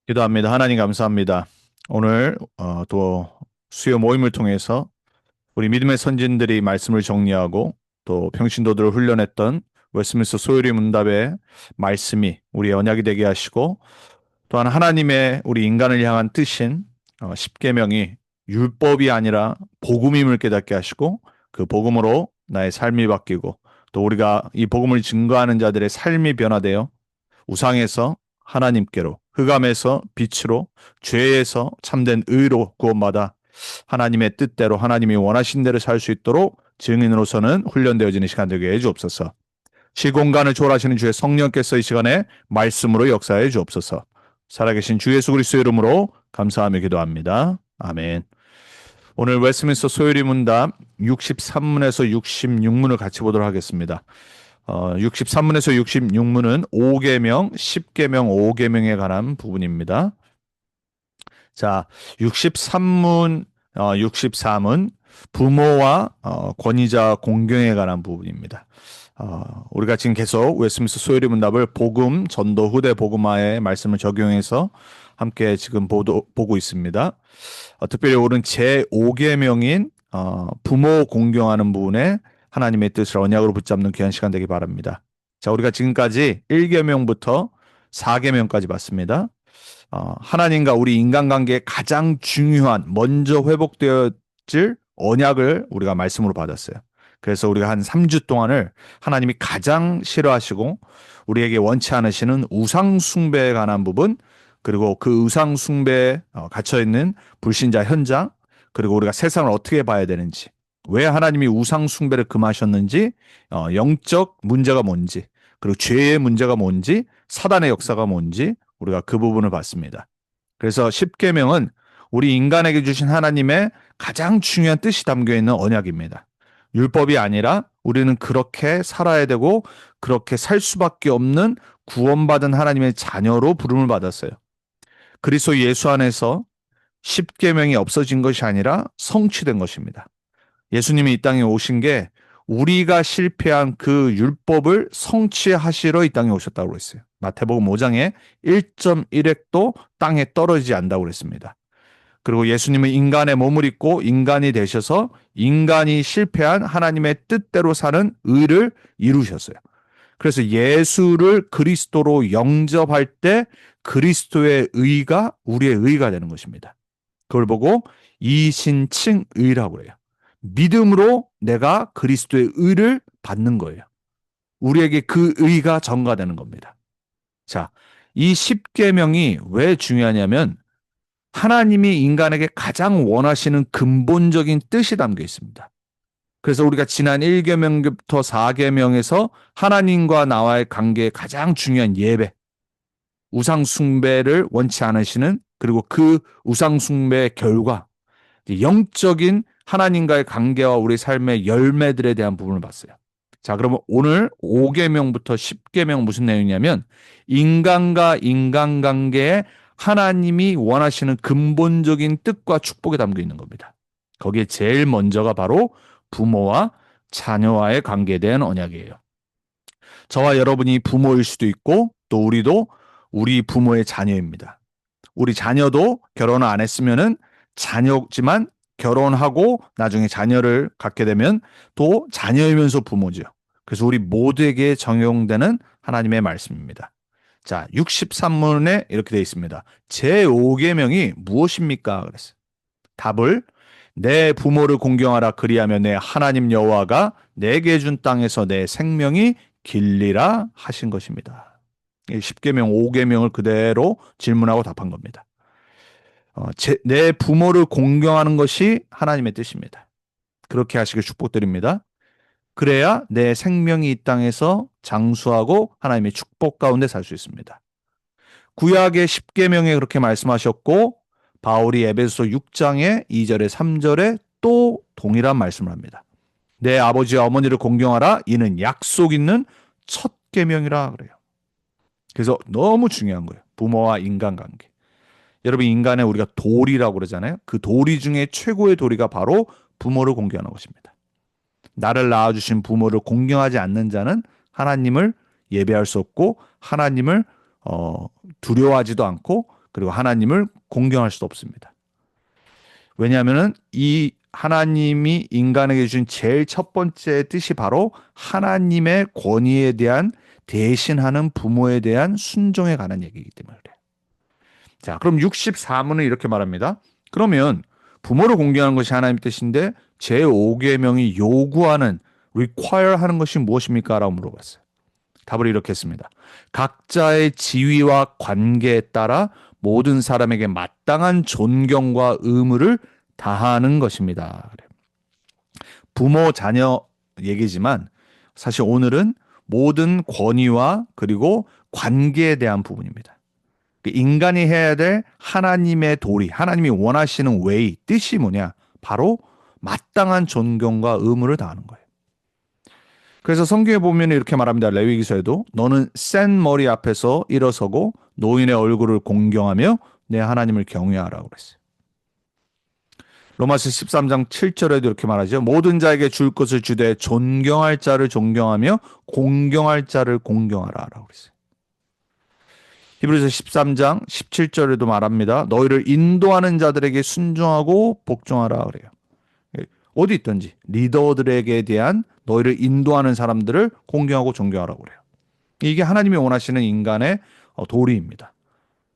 기도합니다. 하나님 감사합니다. 오늘 또 수요 모임을 통해서 우리 믿음의 선진들이 말씀을 정리하고 또 평신도들을 훈련했던 웨스트민스터 소요리 문답의 말씀이 우리의 언약이 되게 하시고, 또한 하나님의 우리 인간을 향한 뜻인 십계명이 율법이 아니라 복음임을 깨닫게 하시고, 그 복음으로 나의 삶이 바뀌고 또 우리가 이 복음을 증거하는 자들의 삶이 변화되어 우상에서 하나님께로, 흑암에서 빛으로, 죄에서 참된 의로 구원받아 하나님의 뜻대로 하나님이 원하신 대로 살 수 있도록 증인으로서는 훈련되어지는 시간 되게 해주옵소서. 시공간을 초월하시는 주의 성령께서 이 시간에 말씀으로 역사해 주옵소서. 살아계신 주 예수 그리스도의 이름으로 감사하며 기도합니다. 아멘. 오늘 웨스트민스터 소요리 문답 63문에서 66문을 같이 보도록 하겠습니다. 63문에서 66문은 5계명, 10계명, 5계명에 관한 부분입니다. 자, 63문, 64문 부모와 권위자 공경에 관한 부분입니다. 우리가 지금 계속 웨스트민스터 소요리 문답을 복음, 전도, 후대 복음화의 말씀을 적용해서 함께 지금 보고 있습니다. 특별히 오른 제5계명인 부모 공경하는 부분에 하나님의 뜻을 언약으로 붙잡는 귀한 시간 되기 바랍니다. 자, 우리가 지금까지 1계명부터 4계명까지 봤습니다. 하나님과 우리 인간관계에 가장 중요한 먼저 회복되어질 언약을 우리가 말씀으로 받았어요. 그래서 우리가 한 3주 동안을 하나님이 가장 싫어하시고 우리에게 원치 않으시는 우상 숭배에 관한 부분, 그리고 그 우상 숭배에 갇혀있는 불신자 현장, 그리고 우리가 세상을 어떻게 봐야 되는지, 왜 하나님이 우상 숭배를 금하셨는지, 영적 문제가 뭔지, 그리고 죄의 문제가 뭔지, 사단의 역사가 뭔지 우리가 그 부분을 봤습니다. 그래서 십계명은 우리 인간에게 주신 하나님의 가장 중요한 뜻이 담겨 있는 언약입니다. 율법이 아니라 우리는 그렇게 살아야 되고 그렇게 살 수밖에 없는 구원받은 하나님의 자녀로 부름을 받았어요. 그리스도 예수 안에서 십계명이 없어진 것이 아니라 성취된 것입니다. 예수님이 이 땅에 오신 게 우리가 실패한 그 율법을 성취하시러 이 땅에 오셨다고 그랬어요. 마태복음 5장에 1.1획도 땅에 떨어지지 않는다고 그랬습니다. 그리고 예수님은 인간의 몸을 입고 인간이 되셔서 인간이 실패한 하나님의 뜻대로 사는 의를 이루셨어요. 그래서 예수를 그리스도로 영접할 때 그리스도의 의가 우리의 의가 되는 것입니다. 그걸 보고 이신칭의라고 해요. 믿음으로 내가 그리스도의 의를 받는 거예요. 우리에게 그 의가 전가되는 겁니다. 자, 이 십계명이 왜 중요하냐면 하나님이 인간에게 가장 원하시는 근본적인 뜻이 담겨 있습니다. 그래서 우리가 지난 1계명부터 4계명에서 하나님과 나와의 관계에 가장 중요한 예배, 우상 숭배를 원치 않으시는, 그리고 그 우상 숭배의 결과, 영적인 하나님과의 관계와 우리 삶의 열매들에 대한 부분을 봤어요. 자, 그러면 오늘 5계명부터 10계명 무슨 내용이냐면 인간과 인간관계에 하나님이 원하시는 근본적인 뜻과 축복이 담겨 있는 겁니다. 거기에 제일 먼저가 바로 부모와 자녀와의 관계에 대한 언약이에요. 저와 여러분이 부모일 수도 있고 또 우리도 우리 부모의 자녀입니다. 우리 자녀도 결혼을 안 했으면은 자녀지만 결혼하고 나중에 자녀를 갖게 되면 또 자녀이면서 부모죠. 그래서 우리 모두에게 적용되는 하나님의 말씀입니다. 자, 63문에 이렇게 되어 있습니다. 제5계명이 무엇입니까? 그랬어요. 답을 내 부모를 공경하라 그리하면 내 하나님 여호와가 내게 준 땅에서 내 생명이 길리라 하신 것입니다. 10계명, 5계명을 그대로 질문하고 답한 겁니다. 내 부모를 공경하는 것이 하나님의 뜻입니다. 그렇게 하시길 축복드립니다. 그래야 내 생명이 이 땅에서 장수하고 하나님의 축복 가운데 살 수 있습니다. 구약의 10계명에 그렇게 말씀하셨고 바울이 에베소 6장의 2절에 3절에 또 동일한 말씀을 합니다. 내 아버지와 어머니를 공경하라 이는 약속 있는 첫 계명이라 그래요. 그래서 너무 중요한 거예요. 부모와 인간관계. 여러분, 인간의 우리가 도리라고 그러잖아요. 그 도리 중에 최고의 도리가 바로 부모를 공경하는 것입니다. 나를 낳아주신 부모를 공경하지 않는 자는 하나님을 예배할 수 없고 하나님을 두려워하지도 않고 그리고 하나님을 공경할 수도 없습니다. 왜냐하면은 이 하나님이 인간에게 주신 제일 첫 번째 뜻이 바로 하나님의 권위에 대한 대신하는 부모에 대한 순종에 관한 얘기이기 때문에 그래요. 자, 그럼 64문은 이렇게 말합니다. 그러면 부모를 공경하는 것이 하나님의 뜻인데 제5계명이 요구하는 require 하는 것이 무엇입니까? 라고 물어봤어요. 답을 이렇게 했습니다. 각자의 지위와 관계에 따라 모든 사람에게 마땅한 존경과 의무를 다하는 것입니다. 부모, 자녀 얘기지만 사실 오늘은 모든 권위와 그리고 관계에 대한 부분입니다. 인간이 해야 될 하나님의 도리, 하나님이 원하시는 웨이, 뜻이 뭐냐? 바로 마땅한 존경과 의무를 다하는 거예요. 그래서 성경에 보면 이렇게 말합니다. 레위기서에도 너는 센 머리 앞에서 일어서고 노인의 얼굴을 공경하며 내 하나님을 경외하라고 그랬어요. 로마서 13장 7절에도 이렇게 말하죠. 모든 자에게 줄 것을 주되 존경할 자를 존경하며 공경할 자를 공경하라라고 그랬어요. 히브리서 13장 17절에도 말합니다. 너희를 인도하는 자들에게 순종하고 복종하라 그래요. 어디 있든지 리더들에게 대한 너희를 인도하는 사람들을 공경하고 존경하라고 그래요. 이게 하나님이 원하시는 인간의 도리입니다.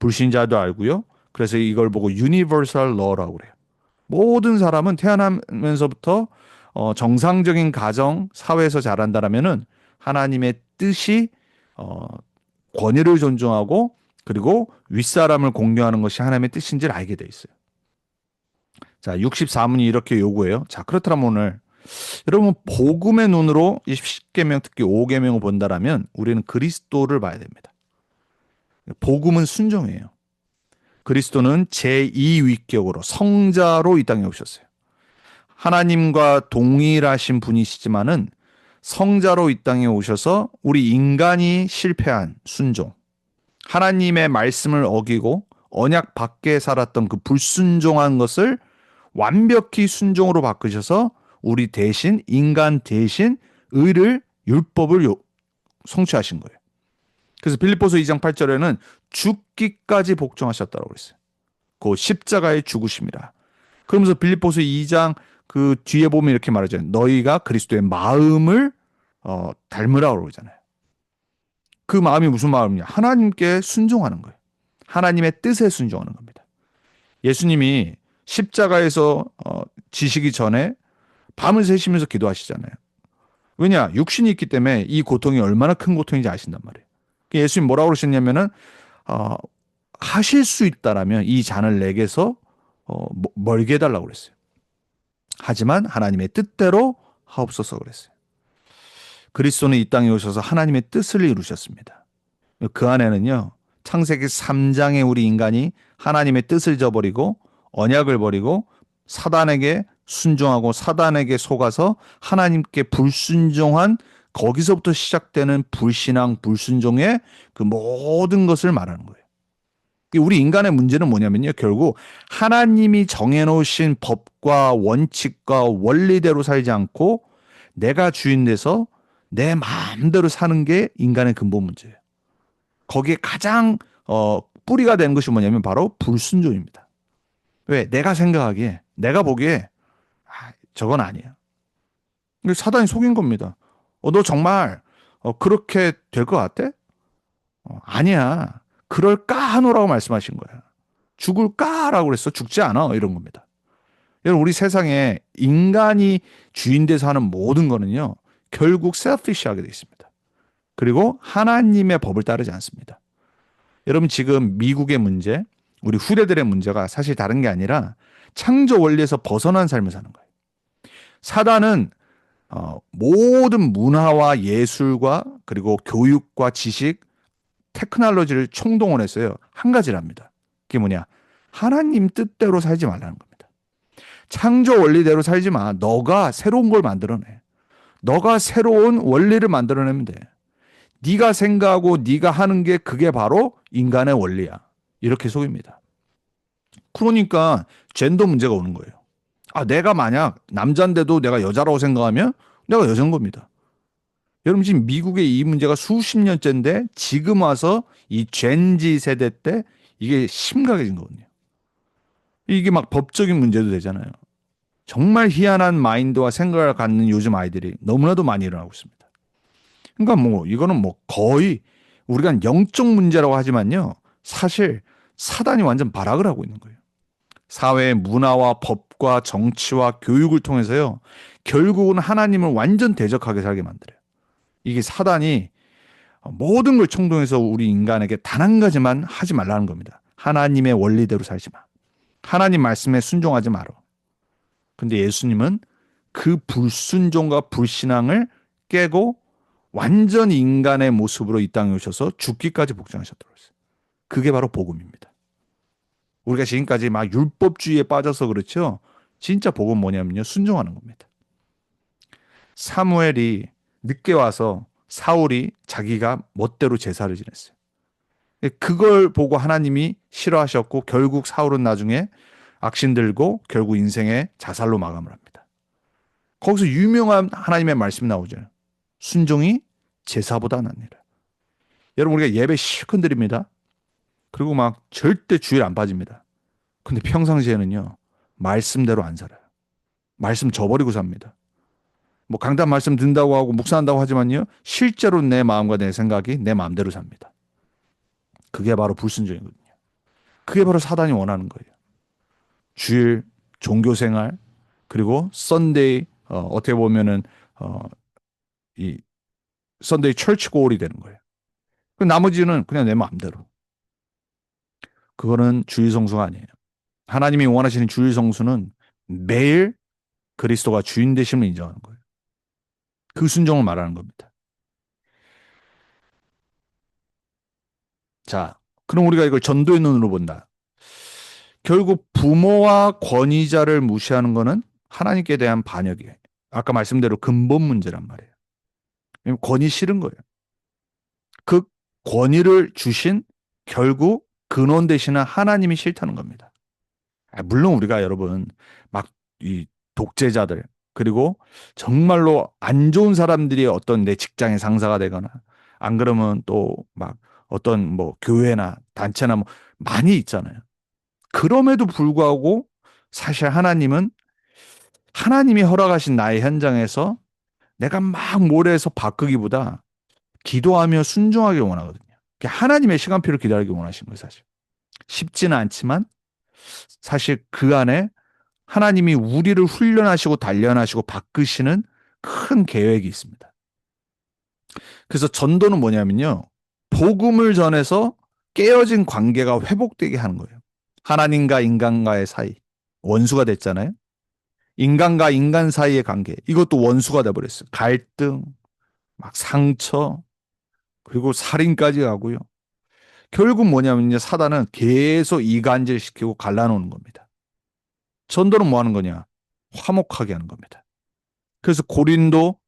불신자도 알고요. 그래서 이걸 보고 universal law라고 그래요. 모든 사람은 태어나면서부터 정상적인 가정, 사회에서 자란다라면은 하나님의 뜻이 권위를 존중하고 그리고 윗사람을 공경하는 것이 하나님의 뜻인지를 알게 돼 있어요. 자, 64문이 이렇게 요구해요. 자, 그렇다면 오늘 여러분 복음의 눈으로 이 10계명 특히 5계명을 본다라면 우리는 그리스도를 봐야 됩니다. 복음은 순종이에요. 그리스도는 제2위격으로 성자로 이 땅에 오셨어요. 하나님과 동일하신 분이시지만은 성자로 이 땅에 오셔서 우리 인간이 실패한 순종, 하나님의 말씀을 어기고 언약 밖에 살았던 그 불순종한 것을 완벽히 순종으로 바꾸셔서 우리 대신 인간 대신 의를 율법을 성취하신 거예요. 그래서 빌립보서 2장 8절에는 죽기까지 복종하셨다고 그랬어요. 그 십자가의 죽으심이라. 그러면서 빌립보서 2장 그 뒤에 보면 이렇게 말하죠. 너희가 그리스도의 마음을 닮으라고 그러잖아요. 그 마음이 무슨 마음이냐? 하나님께 순종하는 거예요. 하나님의 뜻에 순종하는 겁니다. 예수님이 십자가에서 지시기 전에 밤을 새시면서 기도하시잖아요. 왜냐? 육신이 있기 때문에 이 고통이 얼마나 큰 고통인지 아신단 말이에요. 예수님 뭐라고 그러셨냐면은 하실 수 있다라면 이 잔을 내게서 멀게 해달라고 그랬어요. 하지만 하나님의 뜻대로 하옵소서 그랬어요. 그리스도는 이 땅에 오셔서 하나님의 뜻을 이루셨습니다. 그 안에는요. 창세기 3장에 우리 인간이 하나님의 뜻을 저버리고 언약을 버리고 사단에게 순종하고 사단에게 속아서 하나님께 불순종한 거기서부터 시작되는 불신앙, 불순종의 그 모든 것을 말하는 거예요. 우리 인간의 문제는 뭐냐면요. 결국 하나님이 정해놓으신 법과 원칙과 원리대로 살지 않고 내가 주인 돼서 내 마음대로 사는 게 인간의 근본 문제예요. 거기에 가장 뿌리가 되는 것이 뭐냐면 바로 불순종입니다. 왜? 내가 생각하기에, 내가 보기에 저건 아니야. 사단이 속인 겁니다. 너 정말 그렇게 될 것 같아? 아니야. 그럴까 하노라고 말씀하신 거야. 죽을까라고 그랬어. 죽지 않아. 이런 겁니다. 여러분 우리 세상에 인간이 주인 돼서 하는 모든 거는요. 결국 셀피시하게 되어 있습니다. 그리고 하나님의 법을 따르지 않습니다. 여러분 지금 미국의 문제, 우리 후대들의 문제가 사실 다른 게 아니라 창조 원리에서 벗어난 삶을 사는 거예요. 사단은 모든 문화와 예술과 그리고 교육과 지식, 테크놀로지를 총동원해서요. 한 가지랍니다. 그게 뭐냐? 하나님 뜻대로 살지 말라는 겁니다. 창조 원리대로 살지 마. 너가 새로운 걸 만들어내. 너가 새로운 원리를 만들어내면 돼. 네가 생각하고 네가 하는 게 그게 바로 인간의 원리야. 이렇게 속입니다. 그러니까 젠더 문제가 오는 거예요. 내가 만약 남자인데도 내가 여자라고 생각하면 내가 여자인 겁니다. 여러분 지금 미국의 이 문제가 수십 년째인데 지금 와서 이 젠지 세대 때 이게 심각해진 거거든요. 이게 막 법적인 문제도 되잖아요. 정말 희한한 마인드와 생각을 갖는 요즘 아이들이 너무나도 많이 일어나고 있습니다. 그러니까 뭐 이거는 뭐 거의 우리가 영적 문제라고 하지만요. 사실 사단이 완전 발악을 하고 있는 거예요. 사회의 문화와 법과 정치와 교육을 통해서요. 결국은 하나님을 완전 대적하게 살게 만들어요. 이게 사단이 모든 걸 총동해서 우리 인간에게 단 한 가지만 하지 말라는 겁니다. 하나님의 원리대로 살지 마. 하나님 말씀에 순종하지 마라. 근데 예수님은 그 불순종과 불신앙을 깨고 완전히 인간의 모습으로 이 땅에 오셔서 죽기까지 복종하셨다고 했어요. 그게 바로 복음입니다. 우리가 지금까지 막 율법주의에 빠져서 그렇죠. 진짜 복음 뭐냐면요. 순종하는 겁니다. 사무엘이 늦게 와서 사울이 자기가 멋대로 제사를 지냈어요. 그걸 보고 하나님이 싫어하셨고 결국 사울은 나중에 악신 들고 결국 인생의 자살로 마감을 합니다. 거기서 유명한 하나님의 말씀 나오죠. 순종이 제사보다 낫니라. 여러분 우리가 예배 실컷 드립니다. 그리고 막 절대 주일 안 빠집니다. 근데 평상시에는요. 말씀대로 안 살아요. 말씀 저버리고 삽니다. 뭐 강단 말씀 듣는다고 하고 묵상한다고 하지만요. 실제로 내 마음과 내 생각이 내 마음대로 삽니다. 그게 바로 불순종이거든요. 그게 바로 사단이 원하는 거예요. 주일 종교생활 그리고 썬데이 어떻게 보면은 이 썬데이 철치 고울이 되는 거예요. 그 나머지는 그냥 내 마음대로. 그거는 주일 성수가 아니에요. 하나님이 원하시는 주일 성수는 매일 그리스도가 주인 되심을 인정하는 거예요. 그 순종을 말하는 겁니다. 자, 그럼 우리가 이걸 전도의 눈으로 본다. 결국 부모와 권위자를 무시하는 것은 하나님께 대한 반역이에요. 아까 말씀대로 근본 문제란 말이에요. 권위 싫은 거예요. 그 권위를 주신 결국 근원 되시는 하나님이 싫다는 겁니다. 물론 우리가 여러분 막 이 독재자들 그리고 정말로 안 좋은 사람들이 어떤 내 직장의 상사가 되거나 안 그러면 또 막 어떤 뭐 교회나 단체나 뭐 많이 있잖아요. 그럼에도 불구하고 사실 하나님은 하나님이 허락하신 나의 현장에서 내가 막 모래에서 바꾸기보다 기도하며 순종하길 원하거든요. 하나님의 시간표를 기다리기 원하시는 거예요, 사실. 쉽지는 않지만 사실 그 안에 하나님이 우리를 훈련하시고 단련하시고 바꾸시는 큰 계획이 있습니다. 그래서 전도는 뭐냐면요. 복음을 전해서 깨어진 관계가 회복되게 하는 거예요. 하나님과 인간과의 사이. 원수가 됐잖아요. 인간과 인간 사이의 관계. 이것도 원수가 돼버렸어요. 갈등, 막 상처, 그리고 살인까지 가고요. 결국 뭐냐면요. 사단은 계속 이간질시키고 갈라놓는 겁니다. 전도는 뭐 하는 거냐? 화목하게 하는 겁니다. 그래서 고린도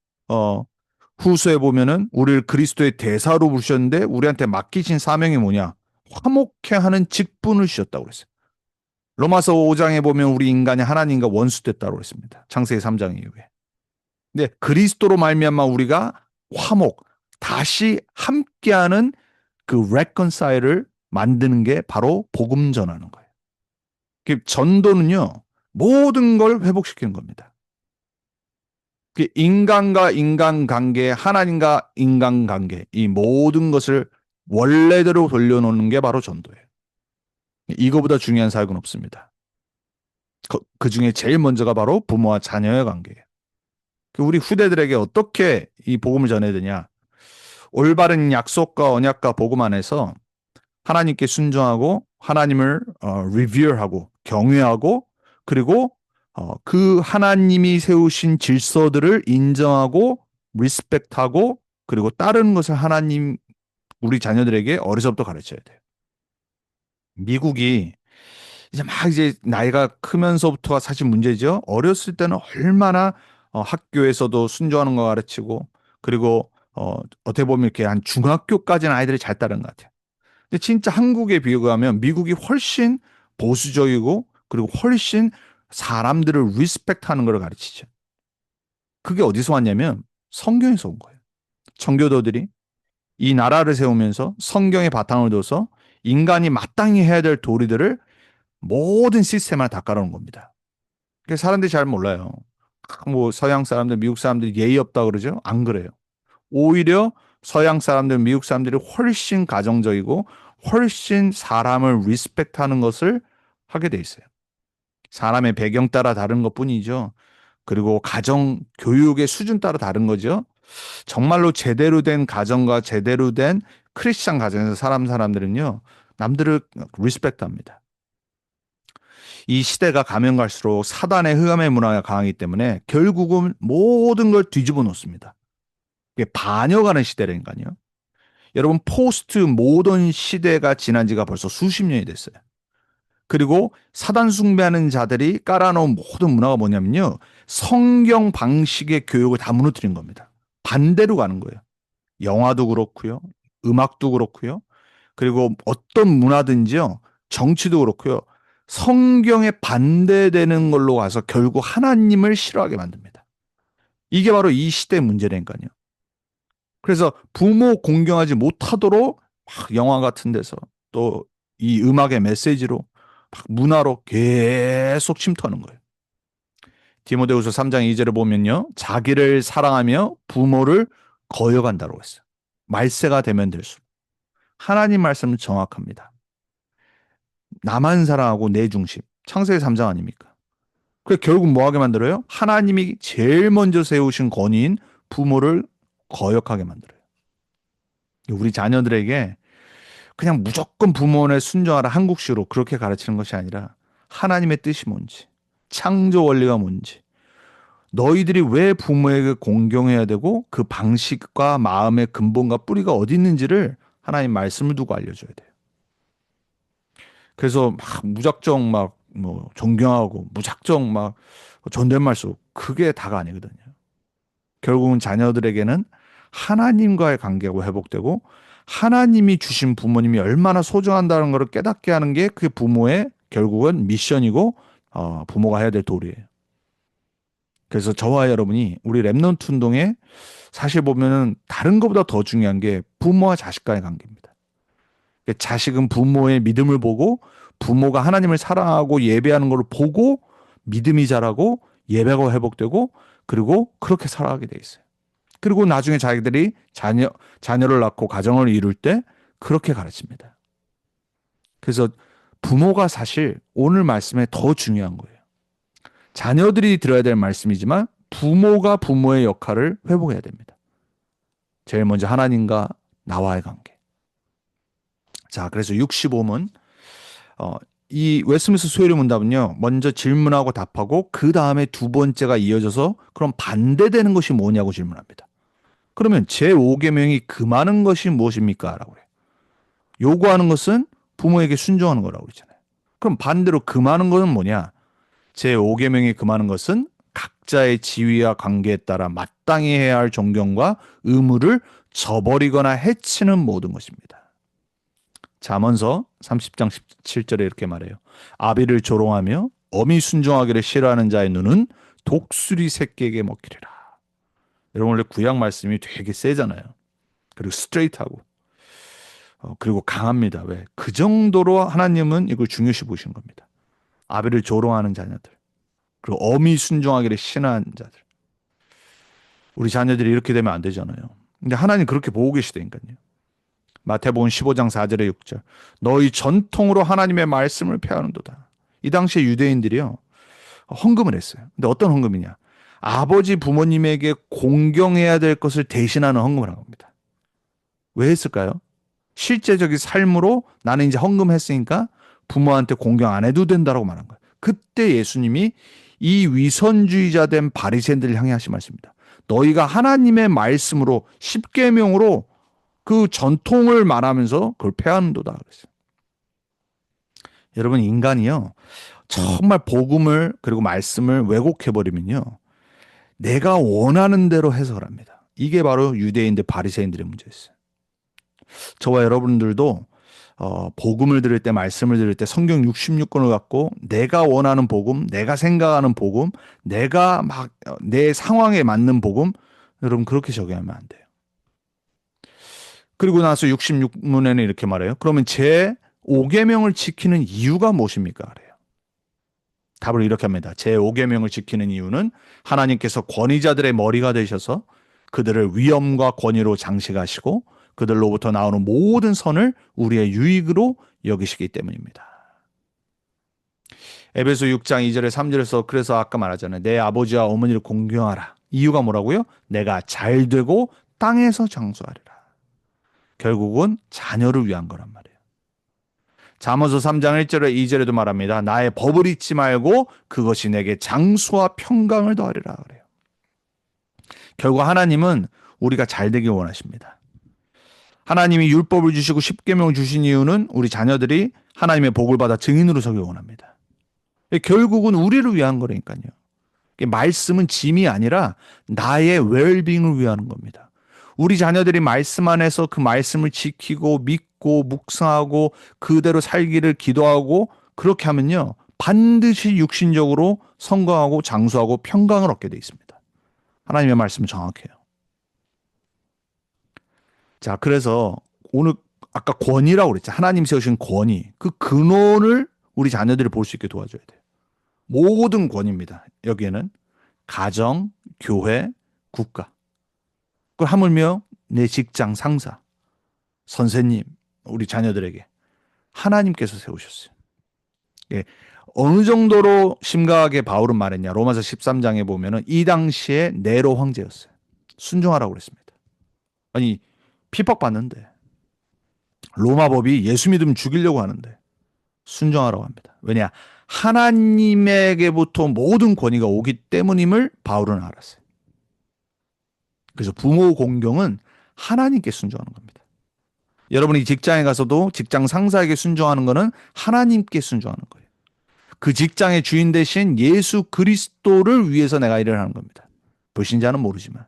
후서에 보면은 우리를 그리스도의 대사로 부르셨는데 우리한테 맡기신 사명이 뭐냐? 화목해 하는 직분을 주셨다고 그랬어요. 로마서 5장에 보면 우리 인간이 하나님과 원수됐다고 그랬습니다. 창세기 3장 이후에. 근데 그리스도로 말미암아 우리가 화목, 다시 함께하는 그 reconcile을 만드는 게 바로 복음 전하는 거예요. 그 전도는요, 모든 걸 회복시키는 겁니다. 그 인간과 인간 관계, 하나님과 인간 관계, 이 모든 것을 원래대로 돌려놓는 게 바로 전도예요. 이거보다 중요한 사역은 없습니다. 그 중에 제일 먼저가 바로 부모와 자녀의 관계예요. 우리 후대들에게 어떻게 이 복음을 전해야 되냐? 올바른 약속과 언약과 복음 안에서 하나님께 순종하고 하나님을 리뷰어하고 경외하고 그리고 그 하나님이 세우신 질서들을 인정하고 리스펙트하고 그리고 따르는 것을 하나님 우리 자녀들에게 어려서부터 가르쳐야 돼요. 미국이 이제 나이가 크면서부터가 사실 문제죠. 어렸을 때는 얼마나 학교에서도 순종하는 거 가르치고 그리고 어떻게 보면 이렇게 한 중학교까지는 아이들이 잘 따르는 것 같아요. 근데 진짜 한국에 비교하면 미국이 훨씬 보수적이고 그리고 훨씬 사람들을 리스펙트하는 걸 가르치죠. 그게 어디서 왔냐면 성경에서 온 거예요. 청교도들이 이 나라를 세우면서 성경의 바탕을 둬서 인간이 마땅히 해야 될 도리들을 모든 시스템을 다 깔아놓은 겁니다. 그게 사람들이 잘 몰라요. 뭐 서양 사람들, 미국 사람들이 예의 없다 그러죠? 안 그래요. 오히려 서양 사람들, 미국 사람들이 훨씬 가정적이고 훨씬 사람을 리스펙트하는 것을 하게 돼 있어요. 사람의 배경 따라 다른 것뿐이죠. 그리고 가정 교육의 수준 따라 다른 거죠. 정말로 제대로 된 가정과 제대로 된 크리스찬 가정에서 사람들은요, 남들을 리스펙트합니다. 이 시대가 가면 갈수록 사단의 흑암의 문화가 강하기 때문에 결국은 모든 걸 뒤집어 놓습니다. 이게 반역하는 시대라니까요. 여러분, 포스트 모던 시대가 지난 지가 벌써 수십 년이 됐어요. 그리고 사단 숭배하는 자들이 깔아놓은 모든 문화가 뭐냐면요, 성경 방식의 교육을 다 무너뜨린 겁니다. 반대로 가는 거예요. 영화도 그렇고요, 음악도 그렇고요, 그리고 어떤 문화든지요, 정치도 그렇고요, 성경에 반대되는 걸로 가서 결국 하나님을 싫어하게 만듭니다. 이게 바로 이 시대의 문제라니까요. 그래서 부모 공경하지 못하도록 막 영화 같은 데서 또 이 음악의 메시지로 막 문화로 계속 침투하는 거예요. 디모데후서 3장 2절을 보면요, 자기를 사랑하며 부모를 거역한다고 했어요. 말세가 되면 될수록. 하나님 말씀은 정확합니다. 나만 사랑하고 내 중심. 창세기 3장 아닙니까? 그래 결국 뭐 하게 만들어요? 하나님이 제일 먼저 세우신 권위인 부모를 거역하게 만들어요. 우리 자녀들에게 그냥 무조건 부모에 순종하라 한국식으로 그렇게 가르치는 것이 아니라 하나님의 뜻이 뭔지, 창조 원리가 뭔지, 너희들이 왜 부모에게 공경해야 되고 그 방식과 마음의 근본과 뿌리가 어디 있는지를 하나님 말씀을 두고 알려줘야 돼요. 그래서 막 무작정 막 뭐 존경하고 무작정 막 존댓말 쓰고 그게 다가 아니거든요. 결국은 자녀들에게는 하나님과의 관계가 회복되고 하나님이 주신 부모님이 얼마나 소중한다는 것을 깨닫게 하는 게 그게 부모의 결국은 미션이고 부모가 해야 될 도리예요. 그래서 저와 여러분이 우리 랩넌트 운동에 사실 보면은 다른 것보다 더 중요한 게 부모와 자식 간의 관계입니다. 자식은 부모의 믿음을 보고 부모가 하나님을 사랑하고 예배하는 걸 보고 믿음이 자라고 예배가 회복되고 그리고 그렇게 살아가게 돼 있어요. 그리고 나중에 자기들이 자녀를 낳고 가정을 이룰 때 그렇게 가르칩니다. 그래서 부모가 사실 오늘 말씀에 더 중요한 거예요. 자녀들이 들어야 될 말씀이지만 부모가 부모의 역할을 회복해야 됩니다. 제일 먼저 하나님과 나와의 관계. 자, 그래서 65문 이 웨스트민스터 소요리 문답은요, 먼저 질문하고 답하고 그 다음에 두 번째가 이어져서 그럼 반대되는 것이 뭐냐고 질문합니다. 그러면 제5계명이 금하는 것이 무엇입니까? 라고 그래요. 요구하는 것은 부모에게 순종하는 거라고 그러잖아요. 그럼 반대로 금하는 것은 뭐냐? 제5계명이 금하는 것은 각자의 지위와 관계에 따라 마땅히 해야 할 존경과 의무를 저버리거나 해치는 모든 것입니다. 잠언서 30장 17절에 이렇게 말해요. 아비를 조롱하며 어미 순종하기를 싫어하는 자의 눈은 독수리 새끼에게 먹히리라. 여러분 원래 구약 말씀이 되게 세잖아요. 그리고 스트레이트하고 그리고 강합니다. 왜? 그 정도로 하나님은 이걸 중요시 보시는 겁니다. 아비를 조롱하는 자녀들 그리고 어미 순종하기를 싫어하는 자들. 우리 자녀들이 이렇게 되면 안 되잖아요. 근데 하나님 그렇게 보고 계시다니까요. 마태복음 15장 4절에 6절. 너희 전통으로 하나님의 말씀을 폐하는도다. 이 당시에 유대인들이요, 헌금을 했어요. 근데 어떤 헌금이냐? 아버지 부모님에게 공경해야 될 것을 대신하는 헌금을 한 겁니다. 왜 했을까요? 실제적인 삶으로 나는 이제 헌금했으니까 부모한테 공경 안 해도 된다라고 말한 거예요. 그때 예수님이 이 위선주의자 된 바리새인들을 향해 하신 말씀입니다. 너희가 하나님의 말씀으로 십계명으로 그 전통을 말하면서 그걸 폐하는도다 그랬어요. 여러분 인간이요 정말 복음을 그리고 말씀을 왜곡해 버리면요 내가 원하는 대로 해석을 합니다. 이게 바로 유대인들 바리새인들의 문제였어요. 저와 여러분들도 복음을 들을 때 말씀을 들을 때 성경 66권을 갖고 내가 원하는 복음, 내가 생각하는 복음, 내가 막 내 상황에 맞는 복음 여러분 그렇게 적용하면 안 돼요. 그리고 나서 66문에는 이렇게 말해요. 그러면 제 5계명을 지키는 이유가 무엇입니까? 그래요. 답을 이렇게 합니다. 제 5계명을 지키는 이유는 하나님께서 권위자들의 머리가 되셔서 그들을 위엄과 권위로 장식하시고 그들로부터 나오는 모든 선을 우리의 유익으로 여기시기 때문입니다. 에베소 6장 2절에 3절에서 그래서 아까 말하잖아요. 내 아버지와 어머니를 공경하라. 이유가 뭐라고요? 내가 잘 되고 땅에서 장수하리라. 결국은 자녀를 위한 거란 말이에요. 잠언서 3장 1절에 2절에도 말합니다. 나의 법을 잊지 말고 그것이 내게 장수와 평강을 더하리라 그래요. 결국 하나님은 우리가 잘 되길 원하십니다. 하나님이 율법을 주시고 십계명을 주신 이유는 우리 자녀들이 하나님의 복을 받아 증인으로 서길 원합니다. 결국은 우리를 위한 거라니까요. 말씀은 짐이 아니라 나의 웰빙을 위한 겁니다. 우리 자녀들이 말씀 안에서 그 말씀을 지키고 믿고 묵상하고 그대로 살기를 기도하고 그렇게 하면요. 반드시 육신적으로 성공하고 장수하고 평강을 얻게 돼 있습니다. 하나님의 말씀은 정확해요. 자, 그래서 오늘 아까 권위라고 그랬죠. 하나님 세우신 권위. 그 근원을 우리 자녀들이 볼 수 있게 도와줘야 돼요. 모든 권위입니다. 여기에는 가정, 교회, 국가. 그걸 하물며 내 직장 상사, 선생님, 우리 자녀들에게 하나님께서 세우셨어요. 예, 어느 정도로 심각하게 바울은 말했냐. 로마서 13장에 보면은 이 당시에 네로 황제였어요. 순종하라고 그랬습니다. 아니 핍박받는데 로마법이 예수 믿으면 죽이려고 하는데 순종하라고 합니다. 왜냐? 하나님에게부터 모든 권위가 오기 때문임을 바울은 알았어요. 그래서 부모 공경은 하나님께 순종하는 겁니다. 여러분이 직장에 가서도 직장 상사에게 순종하는 것은 하나님께 순종하는 거예요. 그 직장의 주인 대신 예수 그리스도를 위해서 내가 일을 하는 겁니다. 불신자는 모르지만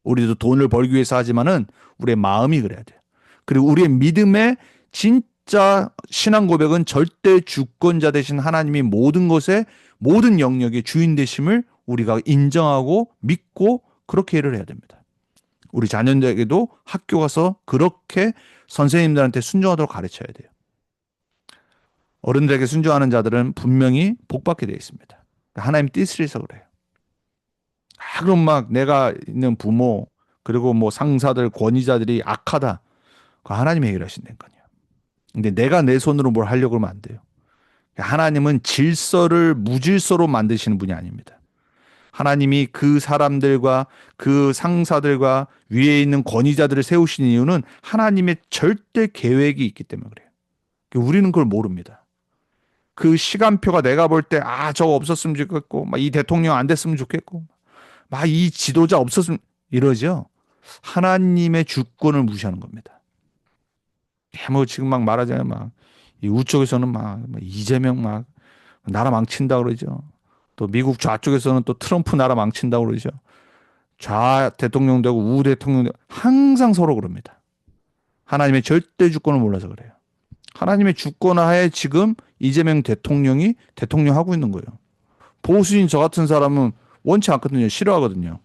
우리도 돈을 벌기 위해서 하지만은 우리의 마음이 그래야 돼요. 그리고 우리의 믿음의 진짜 신앙 고백은 절대 주권자 되신 하나님이 모든 것에 모든 영역의 주인 되심을 우리가 인정하고 믿고 그렇게 일을 해야 됩니다. 우리 자녀들에게도 학교 가서 그렇게 선생님들한테 순종하도록 가르쳐야 돼요. 어른들에게 순종하는 자들은 분명히 복받게 되어 있습니다. 하나님 뜻을 해서 그래요. 그럼 막 내가 있는 부모 그리고 뭐 상사들 권위자들이 악하다. 그거 하나님이 해결하신다니까요. 근데 내가 내 손으로 뭘 하려고 하면 안 돼요. 하나님은 질서를 무질서로 만드시는 분이 아닙니다. 하나님이 그 사람들과 그 상사들과 위에 있는 권위자들을 세우신 이유는 하나님의 절대 계획이 있기 때문에 그래요. 우리는 그걸 모릅니다. 그 시간표가 내가 볼 때 저거 없었으면 좋겠고 이 대통령 안 됐으면 좋겠고 이 지도자 없었으면 이러죠. 하나님의 주권을 무시하는 겁니다. 뭐 지금 막 말하자면 이 우쪽에서는 이재명 나라 망친다 그러죠. 또 미국 좌쪽에서는 또 트럼프 나라 망친다 그러죠. 좌 대통령 되고 우 대통령 되고 항상 서로 그럽니다. 하나님의 절대 주권을 몰라서 그래요. 하나님의 주권 하에 지금 이재명 대통령이 대통령 하고 있는 거예요. 보수인 저 같은 사람은 원치 않거든요. 싫어하거든요.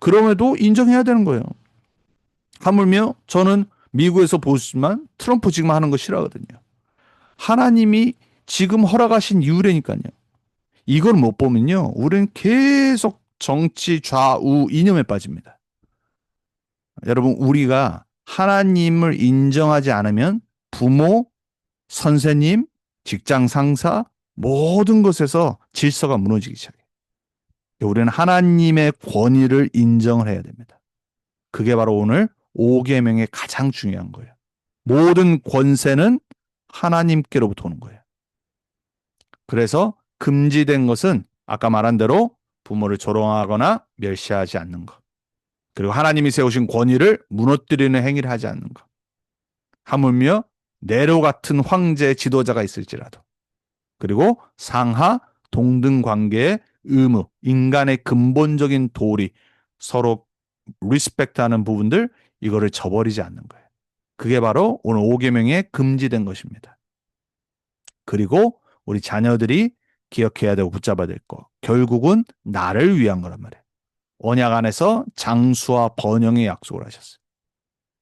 그럼에도 인정해야 되는 거예요. 하물며 저는 미국에서 보수지만 트럼프 지금 하는 거 싫어하거든요. 하나님이 지금 허락하신 이유라니까요. 이걸 못 보면요. 우리는 계속 정치 좌우 이념에 빠집니다. 여러분 우리가 하나님을 인정하지 않으면 부모, 선생님, 직장 상사 모든 것에서 질서가 무너지기 시작해요. 우리는 하나님의 권위를 인정을 해야 됩니다. 그게 바로 오늘 5계명의 가장 중요한 거예요. 모든 권세는 하나님께로부터 오는 거예요. 그래서 금지된 것은 아까 말한 대로 부모를 조롱하거나 멸시하지 않는 것. 그리고 하나님이 세우신 권위를 무너뜨리는 행위를 하지 않는 것. 하물며 네로 같은 황제 지도자가 있을지라도. 그리고 상하 동등 관계의 의무, 인간의 근본적인 도리, 서로 리스펙트하는 부분들 이거를 저버리지 않는 거예요. 그게 바로 오늘 5계명에 금지된 것입니다. 그리고 우리 자녀들이 기억해야 되고 붙잡아야 될 거. 결국은 나를 위한 거란 말이에요. 언약 안에서 장수와 번영의 약속을 하셨어요.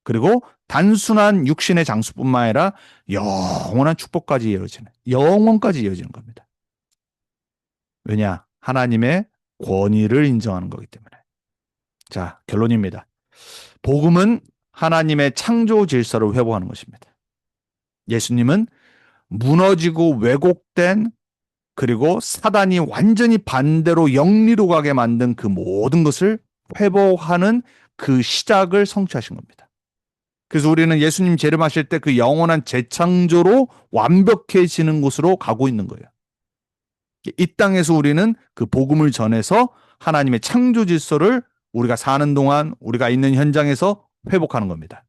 그리고 단순한 육신의 장수뿐만 아니라 영원한 축복까지 이어지는, 영원까지 이어지는 겁니다. 왜냐? 하나님의 권위를 인정하는 거기 때문에. 자, 결론입니다. 복음은 하나님의 창조 질서를 회복하는 것입니다. 예수님은 무너지고 왜곡된, 그리고 사단이 완전히 반대로 영리로 가게 만든 그 모든 것을 회복하는 그 시작을 성취하신 겁니다. 그래서 우리는 예수님 재림하실 때 그 영원한 재창조로 완벽해지는 곳으로 가고 있는 거예요. 이 땅에서 우리는 그 복음을 전해서 하나님의 창조 질서를 우리가 사는 동안 우리가 있는 현장에서 회복하는 겁니다.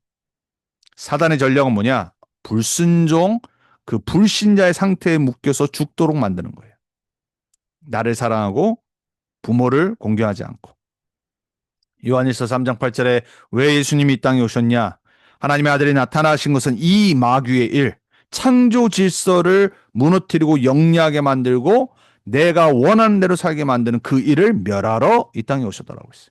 사단의 전략은 뭐냐? 불순종, 그 불신자의 상태에 묶여서 죽도록 만드는 거예요. 나를 사랑하고 부모를 공경하지 않고. 요한일서 3장 8절에 왜 예수님이 이 땅에 오셨냐? 하나님의 아들이 나타나신 것은 이 마귀의 일, 창조 질서를 무너뜨리고 영리하게 만들고 내가 원하는 대로 살게 만드는 그 일을 멸하러 이 땅에 오셨다라고 했어요.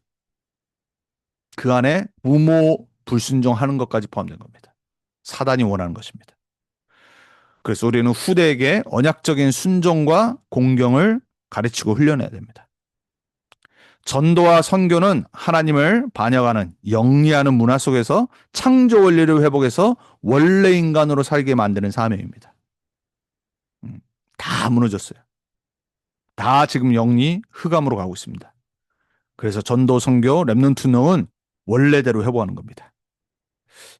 그 안에 부모 불순종하는 것까지 포함된 겁니다. 사단이 원하는 것입니다. 그래서 우리는 후대에게 언약적인 순종과 공경을 가르치고 훈련해야 됩니다. 전도와 선교는 하나님을 반영하는 영리하는 문화 속에서 창조 원리를 회복해서 원래 인간으로 살게 만드는 사명입니다. 다 무너졌어요. 다 지금 영리 흑암으로 가고 있습니다. 그래서 전도, 선교, 렘넌트 운동은 원래대로 회복하는 겁니다.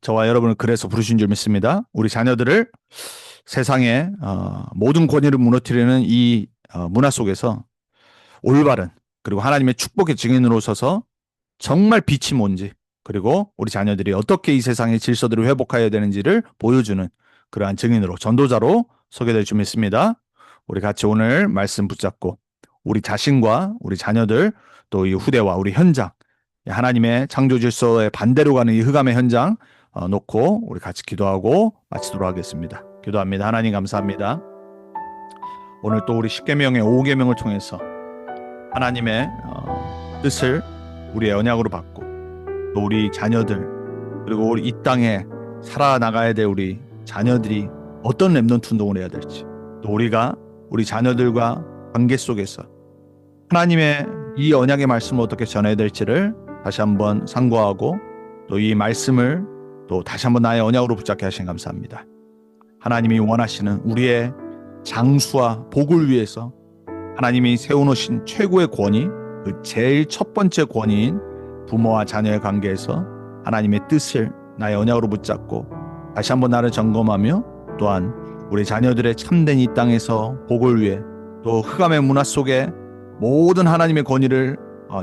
저와 여러분을 그래서 부르신 줄 믿습니다. 우리 자녀들을 세상의 모든 권위를 무너뜨리는 이 문화 속에서 올바른, 그리고 하나님의 축복의 증인으로 서서 정말 빛이 뭔지, 그리고 우리 자녀들이 어떻게 이 세상의 질서들을 회복해야 되는지를 보여주는 그러한 증인으로, 전도자로 서게 될 줄 믿습니다. 우리 같이 오늘 말씀 붙잡고 우리 자신과 우리 자녀들, 또 이 후대와 우리 현장, 하나님의 창조 질서에 반대로 가는 이 흑암의 현장 놓고 우리 같이 기도하고 마치도록 하겠습니다. 기도합니다. 하나님 감사합니다. 오늘 또 우리 십계명의 5계명을 통해서 하나님의 뜻을 우리의 언약으로 받고, 또 우리 자녀들, 그리고 우리 이 땅에 살아나가야 될 우리 자녀들이 어떤 렘넌트 운동을 해야 될지, 또 우리가 우리 자녀들과 관계 속에서 하나님의 이 언약의 말씀을 어떻게 전해야 될지를 다시 한번 상고하고, 또 이 말씀을 또 다시 한번 나의 언약으로 붙잡게 하신 감사합니다. 하나님이 원하시는 우리의 장수와 복을 위해서 하나님이 세워놓으신 최고의 권위, 그 제일 첫 번째 권위인 부모와 자녀의 관계에서 하나님의 뜻을 나의 언약으로 붙잡고 다시 한번 나를 점검하며, 또한 우리 자녀들의 참된 이 땅에서 복을 위해, 또 흑암의 문화 속에 모든 하나님의 권위를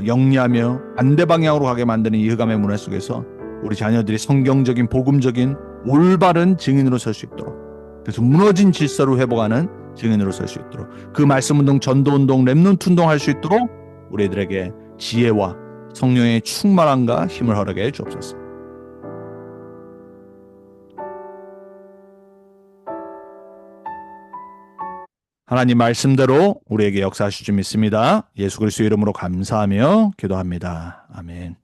영리하며 반대 방향으로 가게 만드는 이 흑암의 문화 속에서 우리 자녀들이 성경적인 복음적인 올바른 증인으로 설 수 있도록, 그래서 무너진 질서를 회복하는 증인으로 설 수 있도록, 그 말씀 운동, 전도 운동, 렘넌트 운동 할 수 있도록 우리들에게 지혜와 성령의 충만함과 힘을 허락해 주옵소서. 하나님 말씀대로 우리에게 역사하실 줄 믿습니다. 예수 그리스도의 이름으로 감사하며 기도합니다. 아멘.